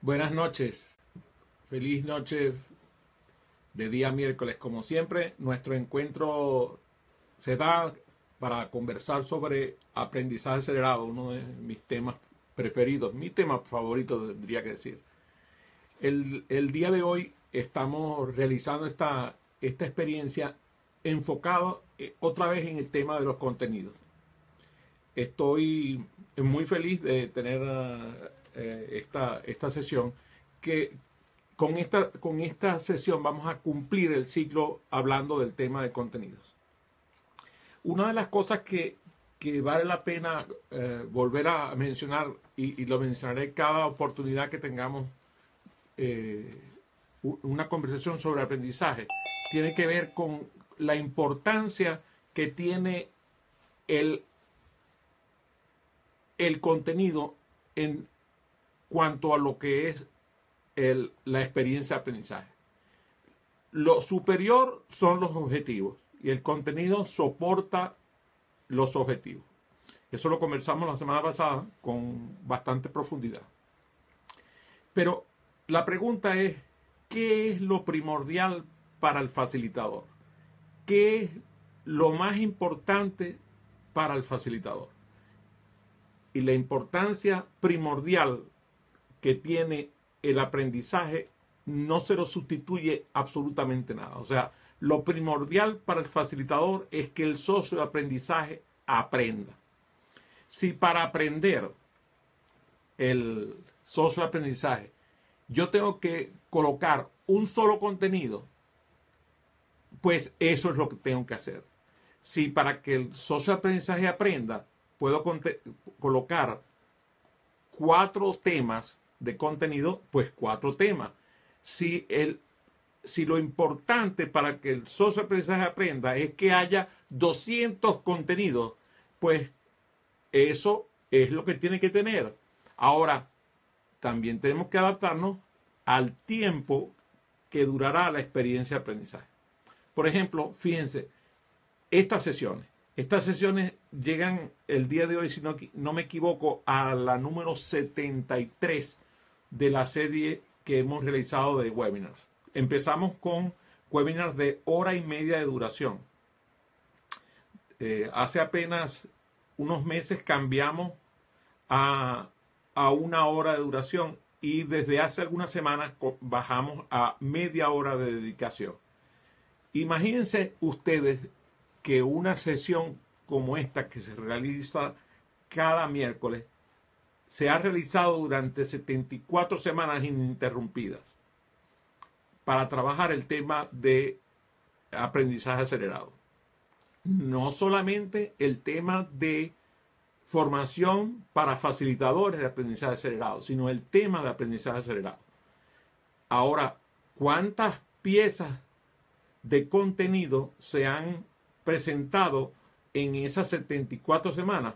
Buenas noches, feliz noche de día miércoles. Como siempre, nuestro encuentro se da para conversar sobre aprendizaje acelerado, uno de mis temas preferidos, mi tema favorito tendría que decir. El día de hoy estamos realizando esta experiencia enfocado otra vez en el tema de los contenidos. Estoy muy feliz de tener esta sesión que con esta sesión vamos a cumplir el ciclo hablando del tema de contenidos. Una de las cosas que vale la pena volver a mencionar, y lo mencionaré cada oportunidad que tengamos una conversación sobre aprendizaje, tiene que ver con la importancia que tiene el contenido en cuanto a lo que es la experiencia de aprendizaje. Lo superior son los objetivos y el contenido soporta los objetivos. Eso lo conversamos la semana pasada con bastante profundidad. Pero la pregunta es, ¿qué es lo primordial para el facilitador? ¿Qué es lo más importante para el facilitador? Y la importancia primordial que tiene el aprendizaje no se lo sustituye absolutamente nada. O sea, lo primordial para el facilitador es que el socio de aprendizaje aprenda. Si para aprender el socio de aprendizaje yo tengo que colocar un solo contenido, pues eso es lo que tengo que hacer. Si para que el socio de aprendizaje aprenda puedo colocar 4 temas de contenido, pues 4 temas. Si lo importante para que el socio de aprendizaje aprenda es que haya 200 contenidos, pues eso es lo que tiene que tener. Ahora, también tenemos que adaptarnos al tiempo que durará la experiencia de aprendizaje. Por ejemplo, fíjense, estas sesiones llegan el día de hoy, si no me equivoco, a la número 73 de la serie que hemos realizado de webinars. Empezamos con webinars de 1 hora y media de duración. Hace apenas unos meses cambiamos a 1 hora de duración y desde hace algunas semanas bajamos a media hora de dedicación. Imagínense ustedes que una sesión como esta que se realiza cada miércoles se ha realizado durante 74 semanas ininterrumpidas para trabajar el tema de aprendizaje acelerado. No solamente el tema de formación para facilitadores de aprendizaje acelerado, sino el tema de aprendizaje acelerado. Ahora, ¿cuántas piezas de contenido se han presentado en esas 74 semanas?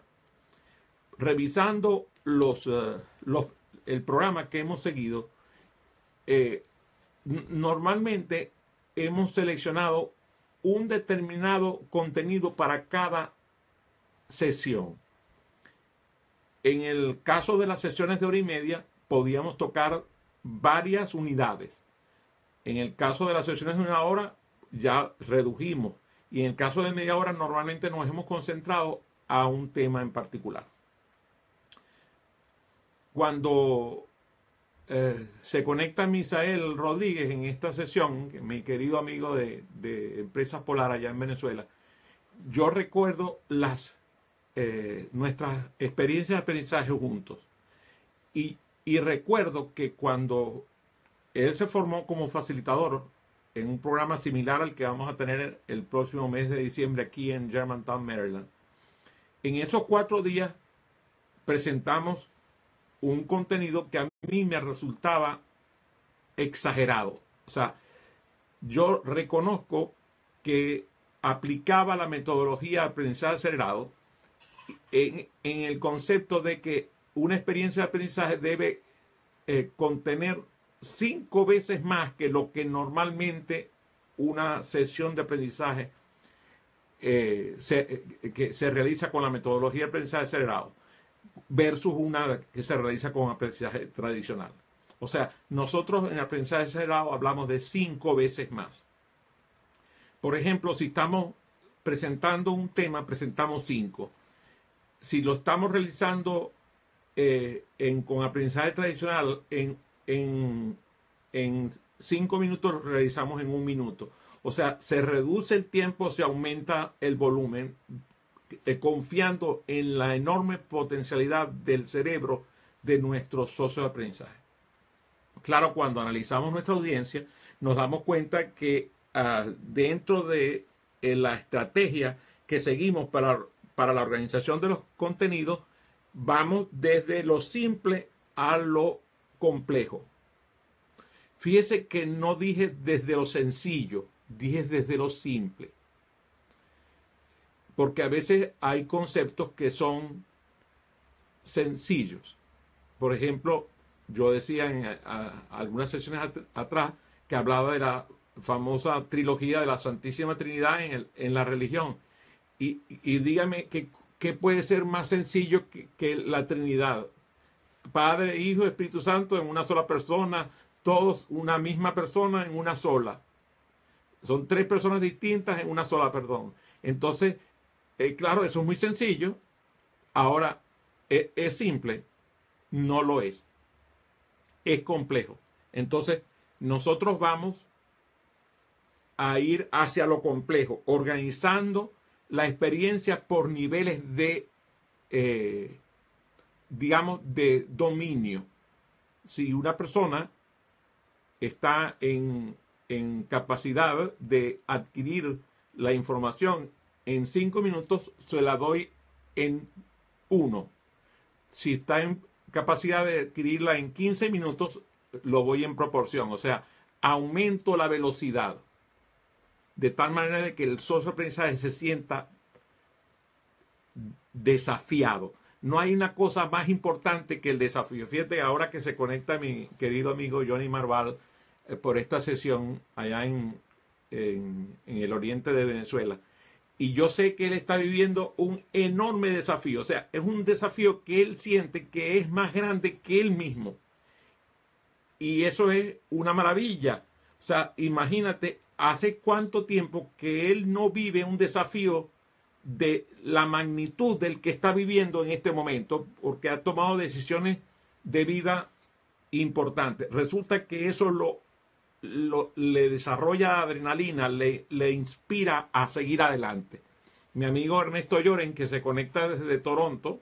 Revisando el programa que hemos seguido, normalmente hemos seleccionado un determinado contenido para cada sesión. En el caso de las sesiones de 1 hora y media, podíamos tocar varias unidades. En el caso de las sesiones de 1 hora, ya redujimos. Y en el caso de media hora, normalmente nos hemos concentrado a un tema en particular. Cuando se conecta Misael Rodríguez en esta sesión, mi querido amigo de Empresas Polar allá en Venezuela, yo recuerdo nuestras experiencias de aprendizaje juntos. Y recuerdo que cuando él se formó como facilitador en un programa similar al que vamos a tener el próximo mes de diciembre aquí en Germantown, Maryland, en esos 4 días presentamos un contenido que a mí me resultaba exagerado. O sea, yo reconozco que aplicaba la metodología de aprendizaje acelerado en el concepto de que una experiencia de aprendizaje debe contener 5 veces más que lo que normalmente una sesión de aprendizaje que se realiza con la metodología de aprendizaje acelerado versus una que se realiza con aprendizaje tradicional. O sea, nosotros en aprendizaje acelerado hablamos de 5 veces más. Por ejemplo, si estamos presentando un tema, presentamos 5. Si lo estamos realizando con aprendizaje tradicional, en 5 minutos lo realizamos en 1 minuto. O sea, se reduce el tiempo, se aumenta el volumen, confiando en la enorme potencialidad del cerebro de nuestros socios de aprendizaje. Claro, cuando analizamos nuestra audiencia, nos damos cuenta que dentro de la estrategia que seguimos para la organización de los contenidos, vamos desde lo simple a lo complejo. Fíjese que no dije desde lo sencillo, dije desde lo simple. Porque a veces hay conceptos que son sencillos. Por ejemplo, yo decía en algunas sesiones atrás que hablaba de la famosa trilogía de la Santísima Trinidad en la religión. Y dígame ¿qué puede ser más sencillo que la Trinidad? Padre, Hijo, Espíritu Santo en una sola persona, todos una misma persona en una sola. Son 3 personas distintas en una sola, perdón. Entonces, claro, eso es muy sencillo. Ahora, ¿es simple? No lo es. Es complejo. Entonces, nosotros vamos a ir hacia lo complejo, organizando la experiencia por niveles de, digamos, de dominio. Si una persona está en capacidad de adquirir la información en 5 minutos, se la doy en 1. Si está en capacidad de adquirirla en 15 minutos, lo voy en proporción. O sea, aumento la velocidad. De tal manera de que el socio de aprendizaje se sienta desafiado. No hay una cosa más importante que el desafío. Fíjate, ahora que se conecta mi querido amigo Johnny Marval por esta sesión allá en el oriente de Venezuela. Y yo sé que él está viviendo un enorme desafío. O sea, es un desafío que él siente que es más grande que él mismo. Y eso es una maravilla. O sea, imagínate, hace cuánto tiempo que él no vive un desafío de la magnitud del que está viviendo en este momento, porque ha tomado decisiones de vida importantes. Resulta que eso le desarrolla adrenalina, le inspira a seguir adelante. Mi amigo Ernesto Lloren, que se conecta desde Toronto,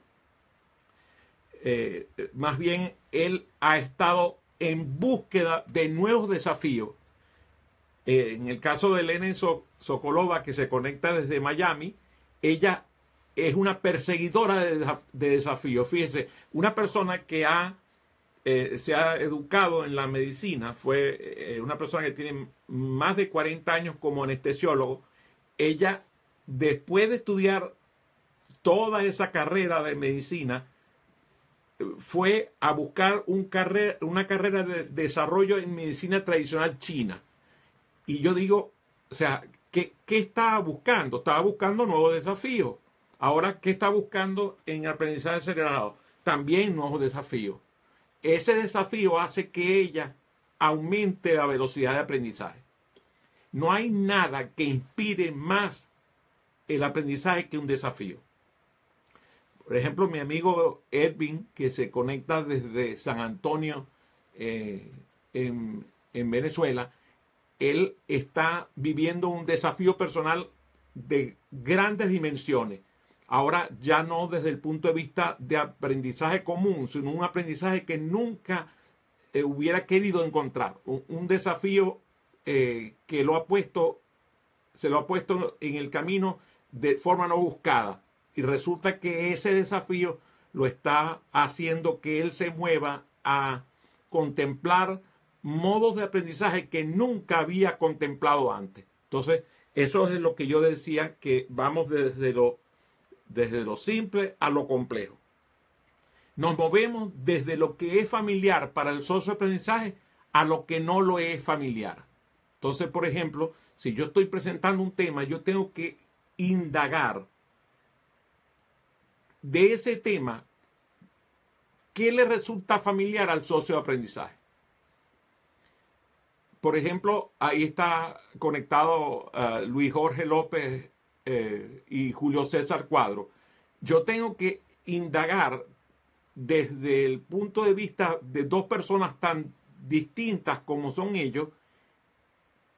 más bien él ha estado en búsqueda de nuevos desafíos. En el caso de Elena Sokolova, que se conecta desde Miami, ella es una perseguidora de desafíos. Fíjese, una persona que se ha educado en la medicina, fue una persona que tiene más de 40 años como anestesiólogo. Ella, después de estudiar toda esa carrera de medicina, fue a buscar una carrera de desarrollo en medicina tradicional china. Y yo digo, o sea, ¿qué estaba buscando? Estaba buscando nuevos desafíos. Ahora, ¿qué está buscando en aprendizaje acelerado? También nuevos desafíos. Ese desafío hace que ella aumente la velocidad de aprendizaje. No hay nada que inspire más el aprendizaje que un desafío. Por ejemplo, mi amigo Edwin, que se conecta desde San Antonio, en Venezuela, él está viviendo un desafío personal de grandes dimensiones. Ahora ya no desde el punto de vista de aprendizaje común, sino un aprendizaje que nunca hubiera querido encontrar. Un desafío que se lo ha puesto en el camino de forma no buscada. Y resulta que ese desafío lo está haciendo que él se mueva a contemplar modos de aprendizaje que nunca había contemplado antes. Entonces, eso es lo que yo decía, que vamos desde lo simple a lo complejo. Nos movemos desde lo que es familiar para el socio de aprendizaje a lo que no lo es familiar. Entonces, por ejemplo, si yo estoy presentando un tema, yo tengo que indagar de ese tema qué le resulta familiar al socio de aprendizaje. por ejemplo, ahí está conectado Luis Jorge López y Julio César Cuadro. Yo tengo que indagar desde el punto de vista de dos personas tan distintas como son ellos,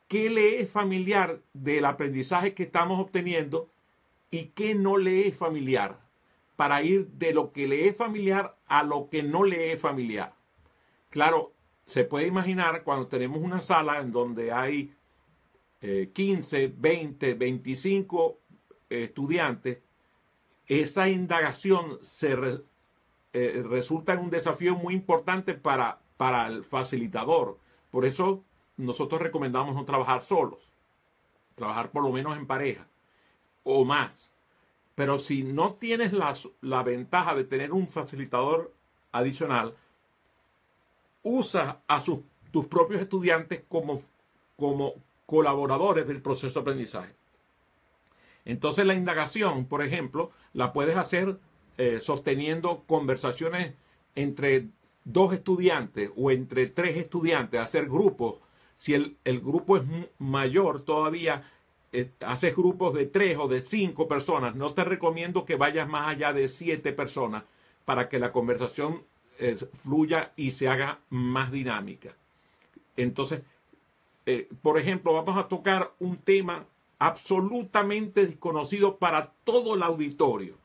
qué le es familiar del aprendizaje que estamos obteniendo y qué no le es familiar, para ir de lo que le es familiar a lo que no le es familiar. Claro, se puede imaginar cuando tenemos una sala en donde hay 15, 20, 25 estudiantes, esa indagación resulta en un desafío muy importante para el facilitador. Por eso nosotros recomendamos no trabajar solos, trabajar por lo menos en pareja o más. Pero si no tienes la ventaja de tener un facilitador adicional, usa a tus propios estudiantes como colaboradores del proceso de aprendizaje. Entonces la indagación, por ejemplo, la puedes hacer sosteniendo conversaciones entre dos estudiantes o entre tres estudiantes, hacer grupos. Si el grupo es mayor todavía, haces grupos de 3 o de 5 personas. No te recomiendo que vayas más allá de 7 personas para que la conversación fluya y se haga más dinámica. Entonces, por ejemplo, vamos a tocar un tema absolutamente desconocido para todo el auditorio.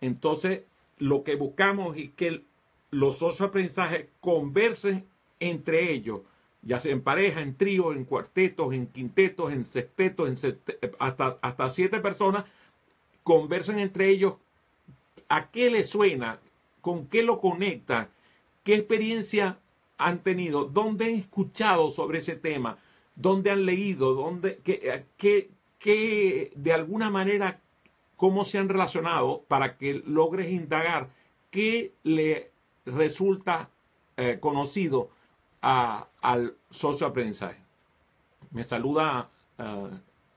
Entonces, lo que buscamos es que los socios de aprendizaje conversen entre ellos, ya sea en pareja, en trío, en cuartetos, en quintetos, en sextetos, hasta 7 personas, conversen entre ellos a qué les suena, con qué lo conectan, qué experiencia han tenido, dónde han escuchado sobre ese tema, dónde han leído, qué de alguna manera, cómo se han relacionado para que logres indagar qué le resulta conocido al socio de aprendizaje. Me saluda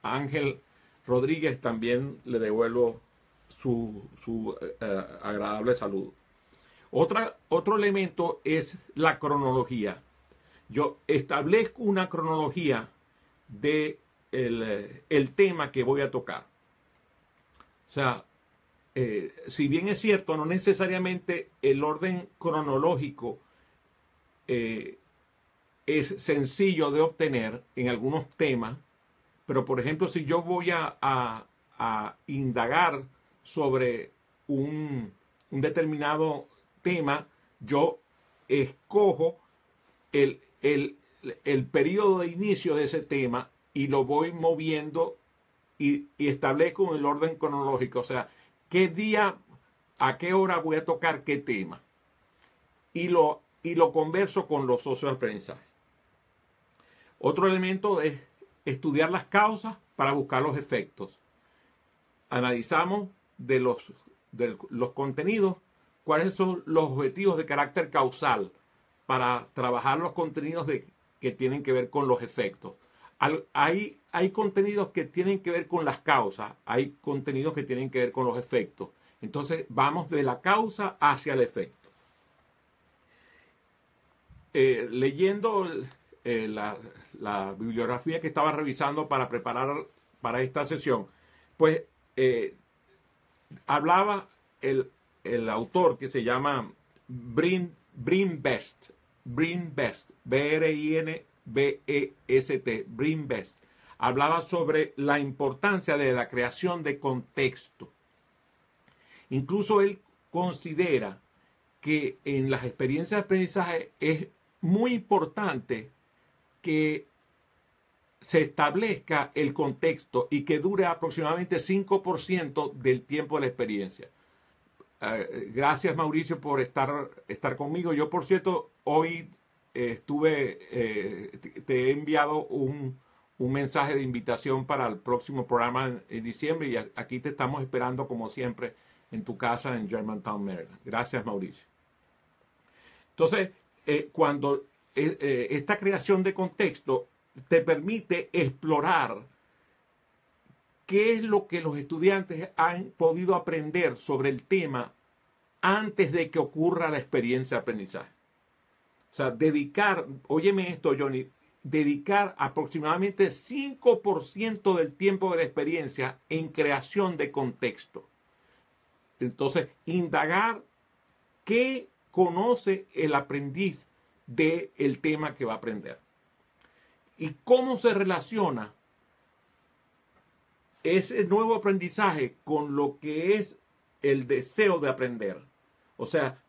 Ángel Rodríguez, también le devuelvo su agradable saludo. Otro elemento es la cronología. Yo establezco una cronología de el tema que voy a tocar. O sea, si bien es cierto, no necesariamente el orden cronológico es sencillo de obtener en algunos temas, pero por ejemplo, si yo voy a indagar sobre un determinado tema, yo escojo el periodo de inicio de ese tema y lo voy moviendo y establezco el orden cronológico, o sea, qué día, a qué hora voy a tocar qué tema. Y lo converso con los socios de aprendizaje. Otro elemento es estudiar las causas para buscar los efectos. Analizamos de los contenidos cuáles son los objetivos de carácter causal para trabajar los contenidos que tienen que ver con los efectos. Hay contenidos que tienen que ver con las causas, hay contenidos que tienen que ver con los efectos. Entonces vamos de la causa hacia el efecto. Leyendo la bibliografía que estaba revisando para preparar para esta sesión, pues hablaba el autor que se llama Brin Best, B-R-I-N-B-E-S-T, Brin Best, hablaba sobre la importancia de la creación de contexto. Incluso él considera que en las experiencias de aprendizaje es muy importante que se establezca el contexto y que dure aproximadamente 5% del tiempo de la experiencia. Gracias, Mauricio, por estar conmigo. Yo, por cierto, hoy te he enviado un mensaje de invitación para el próximo programa en diciembre y aquí te estamos esperando como siempre en tu casa en Germantown, Maryland. Gracias, Mauricio. Entonces, cuando esta creación de contexto te permite explorar qué es lo que los estudiantes han podido aprender sobre el tema antes de que ocurra la experiencia de aprendizaje. O sea, óyeme esto, Johnny, dedicar aproximadamente 5% del tiempo de la experiencia en creación de contexto. Entonces, indagar qué conoce el aprendiz del tema que va a aprender y cómo se relaciona ese nuevo aprendizaje con lo que es el deseo de aprender. O sea,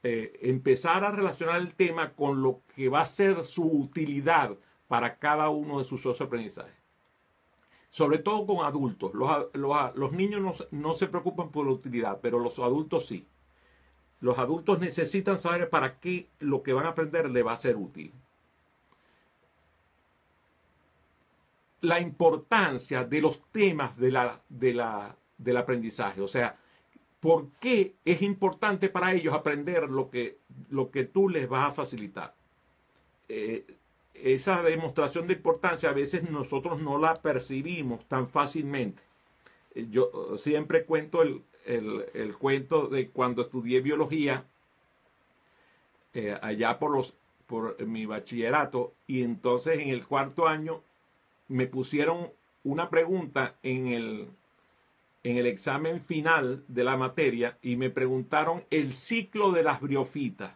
empezar a relacionar el tema con lo que va a ser su utilidad para cada uno de sus socios de aprendizaje. Sobre todo con adultos. Los niños no se preocupan por la utilidad, pero los adultos sí. Los adultos necesitan saber para qué lo que van a aprender le va a ser útil. La importancia de los temas del aprendizaje. O sea, ¿por qué es importante para ellos aprender lo que tú les vas a facilitar? Esa demostración de importancia a veces nosotros no la percibimos tan fácilmente. Yo siempre cuento el cuento de cuando estudié biología allá por mi bachillerato, y entonces en el cuarto año me pusieron una pregunta en el examen final de la materia y me preguntaron el ciclo de las briofitas.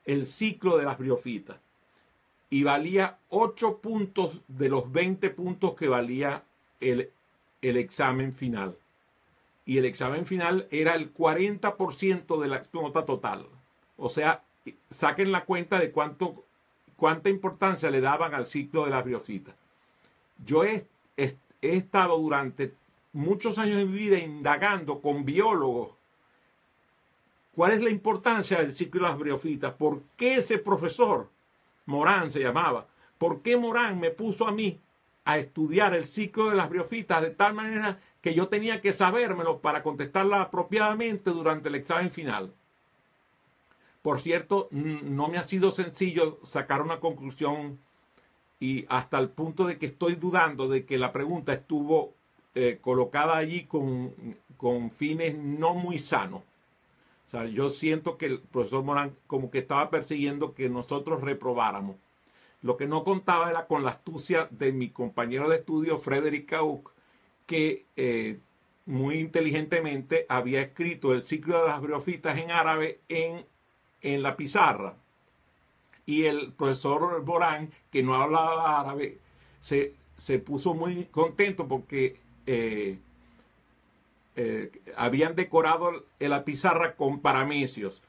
El ciclo de las briofitas. Y valía 8 puntos de los 20 puntos que valía el examen final. Y el examen final era el 40% de la nota total. O sea, saquen la cuenta de cuánta importancia le daban al ciclo de las briofitas. Yo he estado durante muchos años de mi vida indagando con biólogos cuál es la importancia del ciclo de las briofitas. ¿Por qué ese profesor, Morán se llamaba, por qué Morán me puso a mí a estudiar el ciclo de las briofitas de tal manera que yo tenía que sabérmelo para contestarla apropiadamente durante el examen final? Por cierto, no me ha sido sencillo sacar una conclusión, y hasta el punto de que estoy dudando de que la pregunta estuvo colocada allí con fines no muy sanos. O sea, yo siento que el profesor Morán como que estaba persiguiendo que nosotros reprobáramos. Lo que no contaba era con la astucia de mi compañero de estudio, Frédéric Cahuc, que muy inteligentemente había escrito el ciclo de las briofitas en árabe en la pizarra. Y el profesor Morán, que no hablaba árabe, se puso muy contento porque habían decorado la pizarra con paramecios.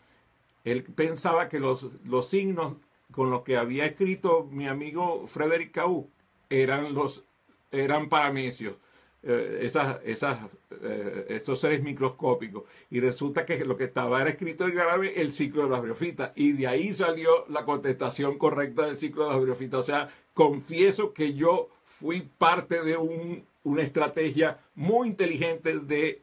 Él pensaba que los signos con los que había escrito mi amigo Frédéric Cahuc eran paramecios. Esos seres microscópicos, y resulta que lo que estaba era escrito en árabe el ciclo de las briofitas, y de ahí salió la contestación correcta del ciclo de las briofitas. O sea, confieso que yo fui parte de una estrategia muy inteligente de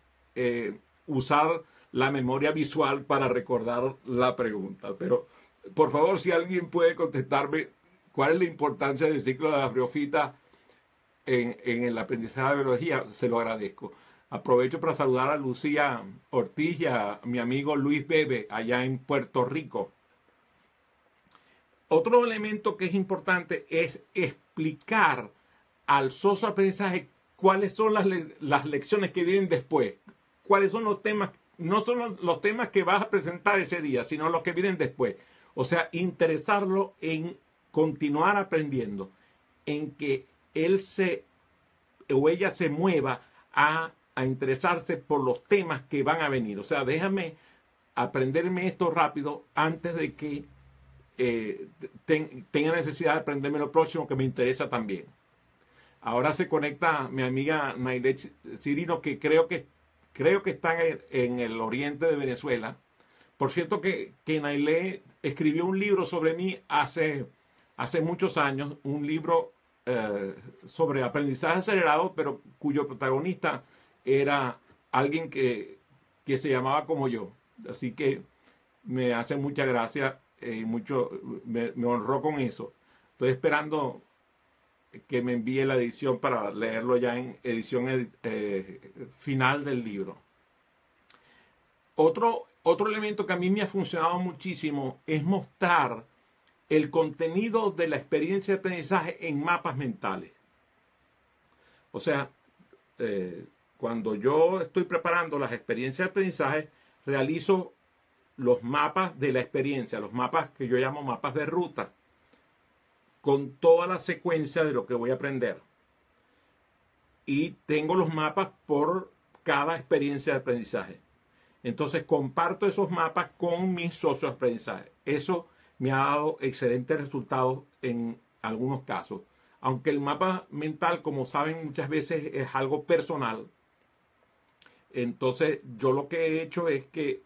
usar la memoria visual para recordar la pregunta. Pero por favor, si alguien puede contestarme cuál es la importancia del ciclo de las briofitas en el aprendizaje de biología, se lo agradezco. Aprovecho para saludar a Lucía Ortiz y a mi amigo Luis Bebe allá en Puerto Rico. Otro elemento que es importante es explicar al socio de aprendizaje cuáles son las lecciones que vienen después, cuáles son los temas, no son los temas que vas a presentar ese día, sino los que vienen después. O sea, interesarlo en continuar aprendiendo, en que él o ella se mueva a interesarse por los temas que van a venir. O sea, déjame aprenderme esto rápido antes de que tenga necesidad de aprenderme lo próximo que me interesa también. Ahora se conecta mi amiga Nailet Cirino, que creo que está en el oriente de Venezuela. Por cierto que Nailet escribió un libro sobre mí hace muchos años, un libro sobre aprendizaje acelerado, pero cuyo protagonista era alguien que se llamaba como yo. Así que me hace mucha gracia y me honró con eso. Estoy esperando que me envíe la edición para leerlo ya en edición final del libro. Otro elemento que a mí me ha funcionado muchísimo es mostrar el contenido de la experiencia de aprendizaje en mapas mentales. O sea, cuando yo estoy preparando las experiencias de aprendizaje, realizo los mapas de la experiencia, los mapas que yo llamo mapas de ruta, con toda la secuencia de lo que voy a aprender. Y tengo los mapas por cada experiencia de aprendizaje. Entonces comparto esos mapas con mis socios de aprendizaje. Eso me ha dado excelentes resultados en algunos casos. Aunque el mapa mental, como saben, muchas veces es algo personal. Entonces yo lo que he hecho es que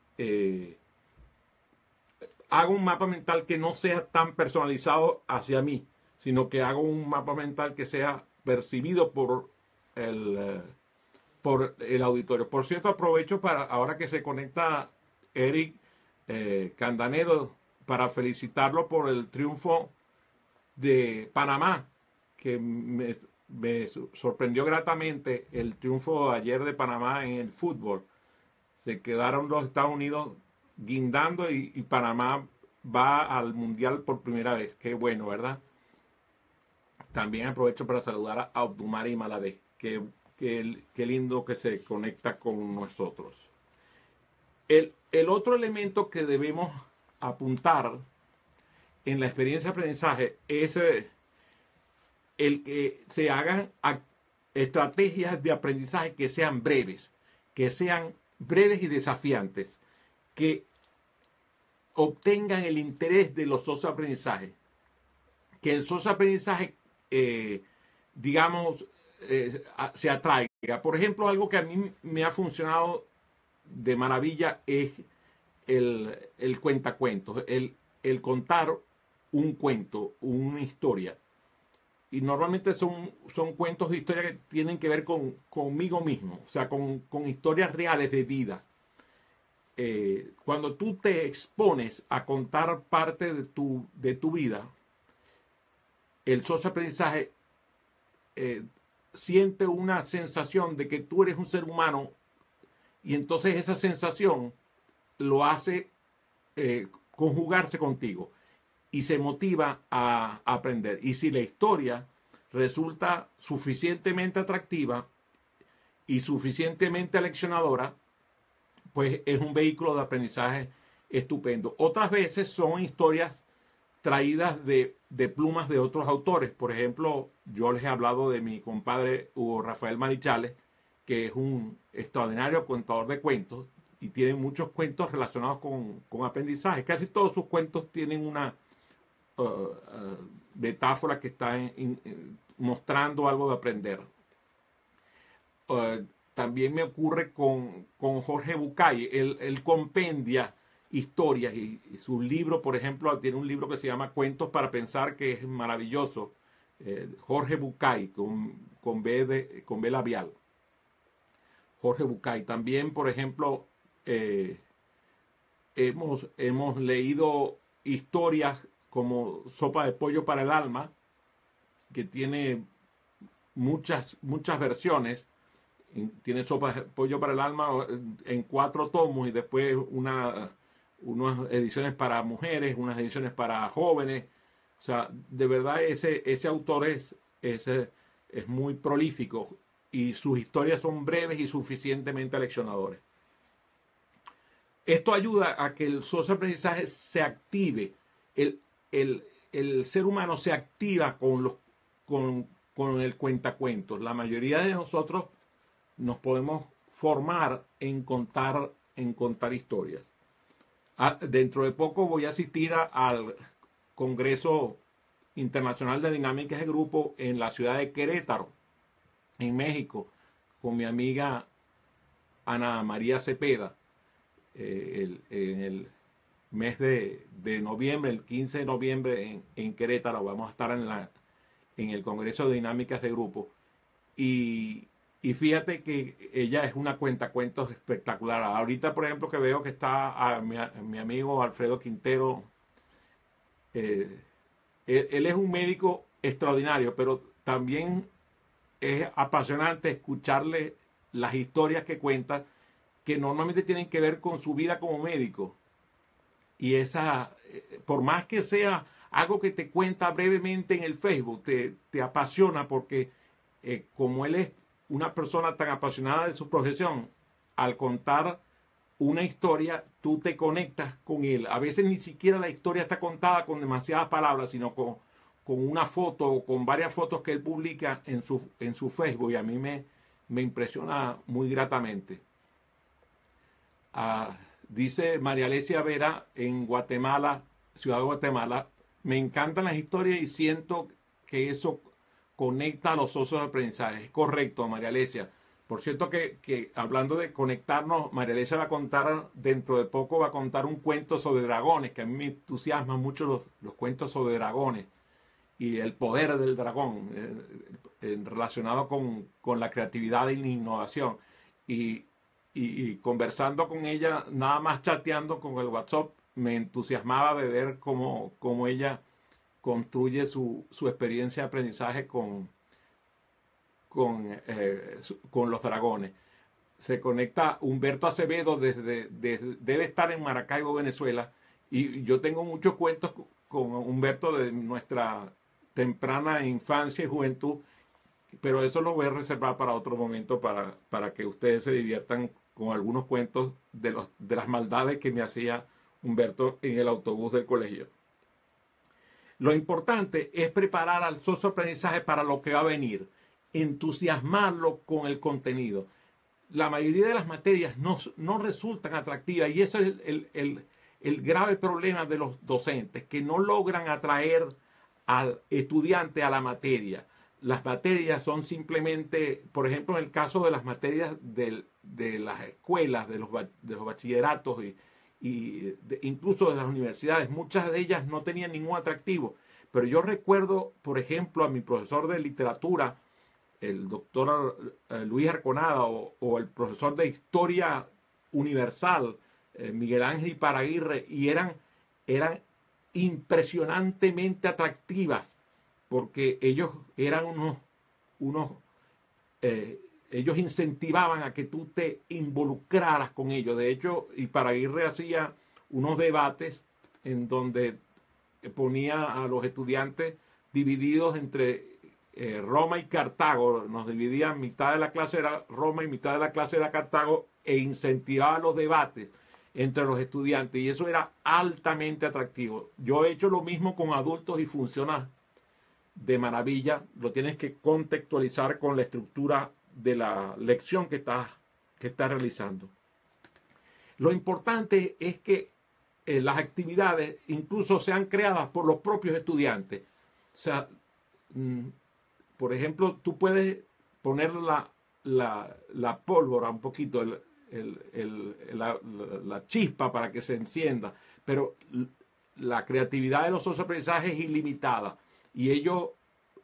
hago un mapa mental que no sea tan personalizado hacia mí, sino que hago un mapa mental que sea percibido por el auditorio. Por cierto, aprovecho para, ahora que se conecta Eric Candanedo, para felicitarlo por el triunfo de Panamá, que me sorprendió gratamente el triunfo ayer de Panamá en el fútbol. Se quedaron los Estados Unidos guindando y Panamá va al Mundial por primera vez. Qué bueno, ¿verdad? También aprovecho para saludar a Abdumari Malade. Qué lindo que se conecta con nosotros. El otro elemento que debemos apuntar en la experiencia de aprendizaje es el que se hagan estrategias de aprendizaje que sean breves y desafiantes, que obtengan el interés de los socios de aprendizaje, que el socio de aprendizaje, digamos, se atraiga. Por ejemplo, algo que a mí me ha funcionado de maravilla es el cuentacuentos, el contar un cuento, una historia. Y normalmente son cuentos de historia que tienen que ver conmigo mismo, o sea, con historias reales de vida. Cuando tú te expones a contar parte de tu vida, el socio de aprendizaje siente una sensación de que tú eres un ser humano, y entonces esa sensación lo hace conjugarse contigo y se motiva a aprender. Y si la historia resulta suficientemente atractiva y suficientemente aleccionadora, pues es un vehículo de aprendizaje estupendo. Otras veces son historias traídas de plumas de otros autores. Por ejemplo, yo les he hablado de mi compadre Hugo Rafael Marichales, que es un extraordinario contador de cuentos y tiene muchos cuentos relacionados con aprendizaje. Casi todos sus cuentos tienen una metáfora que está mostrando algo de aprender. También me ocurre con Jorge Bucay. Él compendia historias y su libro, por ejemplo, tiene un libro que se llama Cuentos para Pensar, que es maravilloso. Jorge Bucay, con B labial. Jorge Bucay. También, por ejemplo, hemos leído historias como Sopa de Pollo para el Alma, que tiene muchas versiones. Tiene Sopa de Pollo para el Alma en 4 tomos y después unas ediciones para mujeres, unas ediciones para jóvenes. O sea, de verdad ese autor es muy prolífico y sus historias son breves y suficientemente aleccionadores. Esto ayuda a que el socio de aprendizaje se active. El ser humano se activa con el cuentacuentos. La mayoría de nosotros nos podemos formar en contar historias. Dentro de poco voy a asistir al Congreso Internacional de Dinámicas de Grupo en la ciudad de Querétaro, en México, con mi amiga Ana María Cepeda, en el mes de noviembre, el 15 de noviembre en Querétaro. Vamos a estar en el Congreso de Dinámicas de Grupo. Y fíjate que ella es una cuentacuentos espectacular. Ahorita, por ejemplo, que veo que está mi amigo Alfredo Quintero. Él es un médico extraordinario, pero también es apasionante escucharle las historias que cuenta, que normalmente tienen que ver con su vida como médico. Y por más que sea algo que te cuenta brevemente en el Facebook, te apasiona porque como él es una persona tan apasionada de su profesión, al contar una historia, tú te conectas con él. A veces ni siquiera la historia está contada con demasiadas palabras, sino con una foto o con varias fotos que él publica en su Facebook, y a mí me impresiona muy gratamente. Dice María Alesia Vera en Guatemala, Ciudad de Guatemala, me encantan las historias y siento que eso conecta a los socios de aprendizaje. Es correcto, María Alesia. Por cierto que hablando de conectarnos, María Alesia va a contar, dentro de poco va a contar un cuento sobre dragones, que a mí me entusiasman mucho los cuentos sobre dragones y el poder del dragón relacionado con la creatividad y la innovación. Y conversando con ella, nada más chateando con el WhatsApp, me entusiasmaba de ver cómo ella construye su experiencia de aprendizaje con los dragones. Se conecta Humberto Acevedo debe estar en Maracaibo, Venezuela, y yo tengo muchos cuentos con Humberto de nuestra temprana infancia y juventud, pero eso lo voy a reservar para otro momento para que ustedes se diviertan con algunos cuentos de las maldades que me hacía Humberto en el autobús del colegio. Lo importante es preparar al socio de aprendizaje para lo que va a venir, entusiasmarlo con el contenido. La mayoría de las materias no resultan atractivas, y eso es el grave problema de los docentes, que no logran atraer al estudiante a la materia. Las materias son simplemente, por ejemplo, en el caso de las materias de las escuelas, de los bachilleratos incluso de las universidades, muchas de ellas no tenían ningún atractivo. Pero yo recuerdo, por ejemplo, a mi profesor de literatura, el doctor Luis Arconada, o el profesor de historia universal, Miguel Ángel Iparaguirre, y eran impresionantemente atractivas, porque ellos eran ellos incentivaban a que tú te involucraras con ellos. De hecho, Iparaguirre hacía unos debates en donde ponía a los estudiantes divididos entre Roma y Cartago. Nos dividían, mitad de la clase era Roma y mitad de la clase era Cartago, e incentivaba los debates entre los estudiantes, y eso era altamente atractivo. Yo he hecho lo mismo con adultos y funciona de maravilla. Lo tienes que contextualizar con la estructura de la lección que estás realizando. Lo importante es que las actividades incluso sean creadas por los propios estudiantes. O sea, por ejemplo, tú puedes poner la pólvora un poquito, la chispa para que se encienda, pero la creatividad de los socios de aprendizaje es ilimitada, y ellos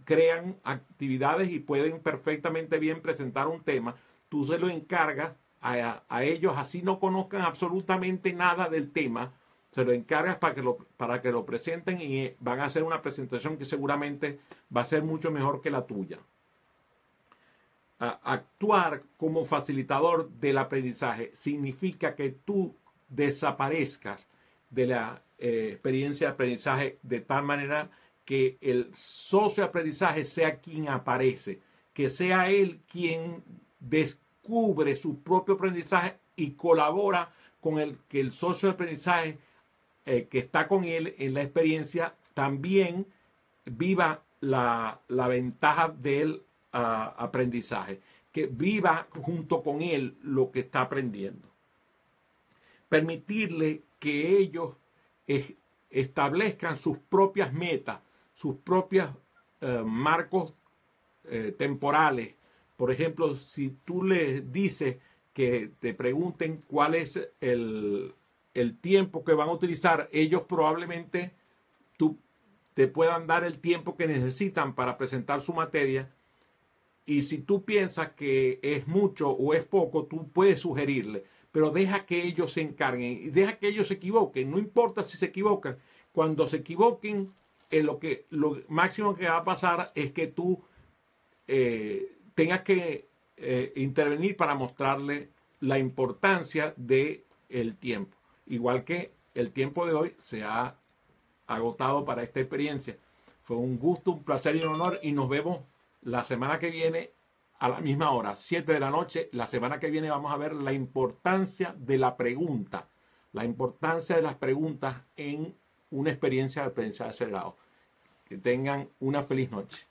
crean actividades y pueden perfectamente bien presentar un tema. Tú se lo encargas a ellos, así no conozcan absolutamente nada del tema, se lo encargas para que lo presenten, y van a hacer una presentación que seguramente va a ser mucho mejor que la tuya. Actuar como facilitador del aprendizaje significa que tú desaparezcas de la experiencia de aprendizaje de tal manera que el socio de aprendizaje sea quien aparece, que sea él quien descubre su propio aprendizaje y colabora con que el socio de aprendizaje que está con él en la experiencia también viva la ventaja del aprendizaje, que viva junto con él lo que está aprendiendo. Permitirle que ellos establezcan sus propias metas, sus propios marcos temporales. Por ejemplo, si tú les dices que te pregunten cuál es el tiempo que van a utilizar, ellos probablemente te puedan dar el tiempo que necesitan para presentar su materia, y si tú piensas que es mucho o es poco, tú puedes sugerirle, pero deja que ellos se encarguen y deja que ellos se equivoquen. No importa si se equivocan. Cuando se equivoquen, lo máximo que va a pasar es que tú tengas que intervenir para mostrarle la importancia del tiempo. Igual que el tiempo de hoy se ha agotado para esta experiencia. Fue un gusto, un placer y un honor, y nos vemos la semana que viene a la misma hora, 7 de la noche. La semana que viene vamos a ver la importancia de la pregunta, la importancia de las preguntas en una experiencia de aprendizaje acelerado. Que tengan una feliz noche.